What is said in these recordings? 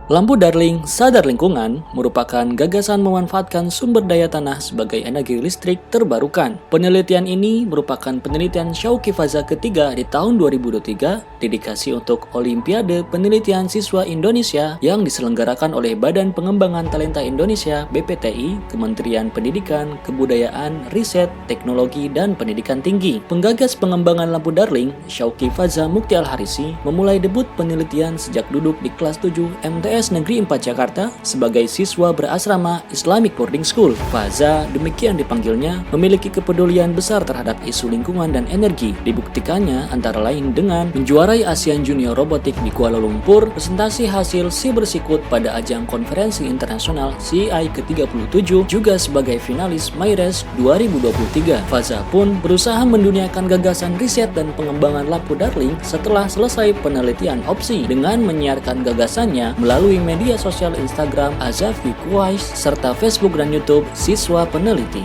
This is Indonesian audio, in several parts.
Lampu Darling Sadar Lingkungan merupakan gagasan memanfaatkan sumber daya tanah sebagai energi listrik terbarukan. Penelitian ini merupakan penelitian Shauki Faza ketiga di tahun 2023, dedikasi untuk Olimpiade Penelitian Siswa Indonesia yang diselenggarakan oleh Badan Pengembangan Talenta Indonesia (BPTI), Kementerian Pendidikan, Kebudayaan, Riset, Teknologi, dan Pendidikan Tinggi. Penggagas pengembangan lampu Darling, Shauki Faza Mukti Al-Harisi, memulai debut penelitian sejak duduk di kelas 7 MTS Negeri 4 Jakarta sebagai siswa berasrama Islamic Boarding School. Faza, demikian dipanggilnya, memiliki kepedulian besar terhadap isu lingkungan dan energi. Dibuktikannya antara lain dengan menjuarai ASEAN Junior Robotik di Kuala Lumpur, presentasi hasil si bersikut pada ajang konferensi internasional CI ke-37, juga sebagai finalis MyRes 2023. Faza pun berusaha menduniakan gagasan riset dan pengembangan lampu Darling setelah selesai penelitian opsi dengan menyiarkan gagasannya melalui media sosial Instagram Azafi Kuwais serta Facebook dan YouTube siswa peneliti.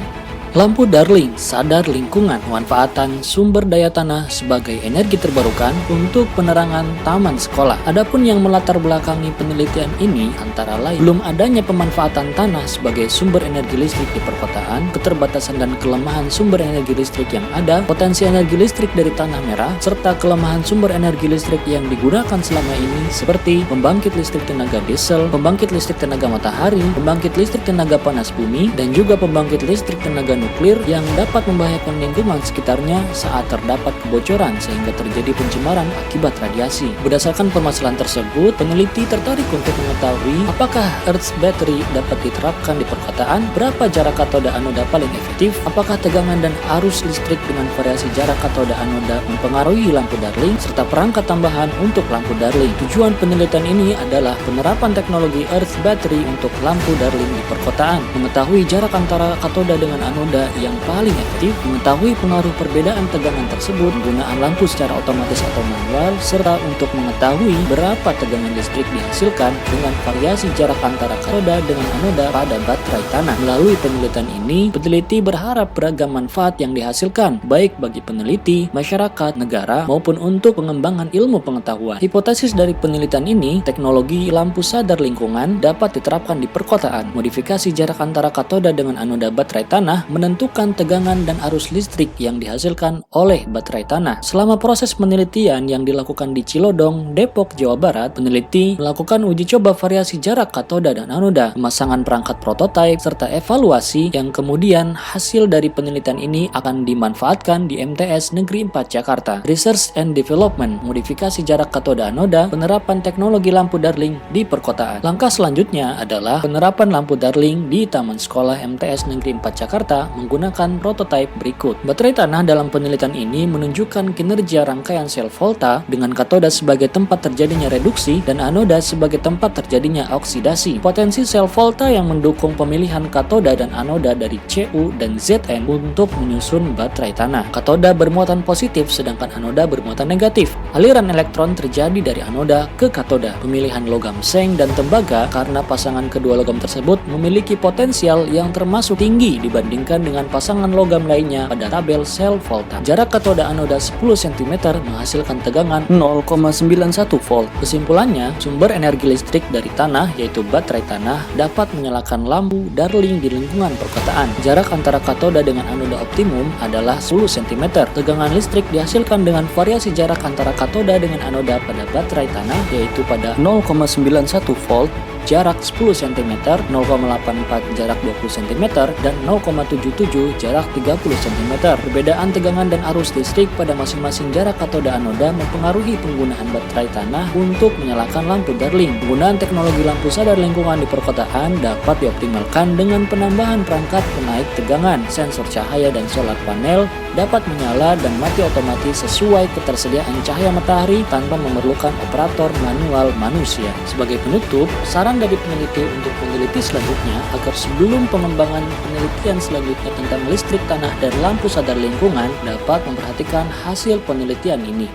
Lampu Darling Sadar Lingkungan, manfaatan sumber daya tanah sebagai energi terbarukan untuk penerangan taman sekolah. Adapun yang melatar belakangi penelitian ini antara lain belum adanya pemanfaatan tanah sebagai sumber energi listrik di perkotaan, keterbatasan dan kelemahan sumber energi listrik yang ada, potensi energi listrik dari tanah merah, serta kelemahan sumber energi listrik yang digunakan selama ini seperti pembangkit listrik tenaga diesel, pembangkit listrik tenaga matahari, pembangkit listrik tenaga panas bumi, dan juga pembangkit listrik tenaga nuklir yang dapat membahayakan lingkungan sekitarnya saat terdapat kebocoran sehingga terjadi pencemaran akibat radiasi. Berdasarkan permasalahan tersebut, peneliti tertarik untuk mengetahui apakah Earth Battery dapat diterapkan di perkotaan, berapa jarak katoda anoda paling efektif, apakah tegangan dan arus listrik dengan variasi jarak katoda anoda mempengaruhi lampu Darling, serta perangkat tambahan untuk lampu Darling. Tujuan penelitian ini adalah penerapan teknologi Earth Battery untuk lampu Darling di perkotaan, mengetahui jarak antara katoda dengan anoda yang paling efektif, mengetahui pengaruh perbedaan tegangan tersebut, penggunaan lampu secara otomatis atau manual, serta untuk mengetahui berapa tegangan listrik dihasilkan dengan variasi jarak antara katoda dengan anoda pada baterai tanah. Melalui penelitian ini, peneliti berharap beragam manfaat yang dihasilkan, baik bagi peneliti, masyarakat, negara, maupun untuk pengembangan ilmu pengetahuan. Hipotesis dari penelitian ini, teknologi lampu sadar lingkungan dapat diterapkan di perkotaan. Modifikasi jarak antara katoda dengan anoda baterai tanah menentukan tegangan dan arus listrik yang dihasilkan oleh baterai tanah. Selama proses penelitian yang dilakukan di Cilodong, Depok, Jawa Barat, peneliti melakukan uji coba variasi jarak katoda dan anoda, pemasangan perangkat prototipe, serta evaluasi yang kemudian hasil dari penelitian ini akan dimanfaatkan di MTS Negeri 4 Jakarta. Research and Development, modifikasi jarak katoda anoda, penerapan teknologi lampu Darling di perkotaan. Langkah selanjutnya adalah penerapan lampu Darling di Taman Sekolah MTS Negeri 4 Jakarta menggunakan prototipe berikut. Baterai tanah dalam penelitian ini menunjukkan kinerja rangkaian sel volta dengan katoda sebagai tempat terjadinya reduksi dan anoda sebagai tempat terjadinya oksidasi. Potensi sel volta yang mendukung pemilihan katoda dan anoda dari Cu dan Zn untuk menyusun baterai tanah. Katoda bermuatan positif sedangkan anoda bermuatan negatif. Aliran elektron terjadi dari anoda ke katoda. Pemilihan logam seng dan tembaga karena pasangan kedua logam tersebut memiliki potensial yang termasuk tinggi dibandingkan dengan pasangan logam lainnya pada tabel sel volta. Jarak katoda anoda 10 cm menghasilkan tegangan 0,91 volt. Kesimpulannya, sumber energi listrik dari tanah yaitu baterai tanah dapat menyalakan lampu Darling di lingkungan perkotaan. Jarak antara katoda dengan anoda optimum adalah 10 cm. Tegangan listrik dihasilkan dengan variasi jarak antara katoda dengan anoda pada baterai tanah yaitu pada 0,91 volt, jarak 10 cm, 0,84 jarak 20 cm, dan 0,77 jarak 30 cm. Perbedaan tegangan dan arus listrik pada masing-masing jarak katoda anoda mempengaruhi penggunaan baterai tanah untuk menyalakan lampu Darling. Penggunaan teknologi lampu sadar lingkungan di perkotaan dapat dioptimalkan dengan penambahan perangkat penaik tegangan. Sensor cahaya dan solar panel dapat menyala dan mati otomatis sesuai ketersediaan cahaya matahari tanpa memerlukan operator manual manusia. Sebagai penutup, saran dari peneliti untuk peneliti selanjutnya agar sebelum pengembangan penelitian selanjutnya tentang listrik tanah dan lampu sadar lingkungan dapat memperhatikan hasil penelitian ini.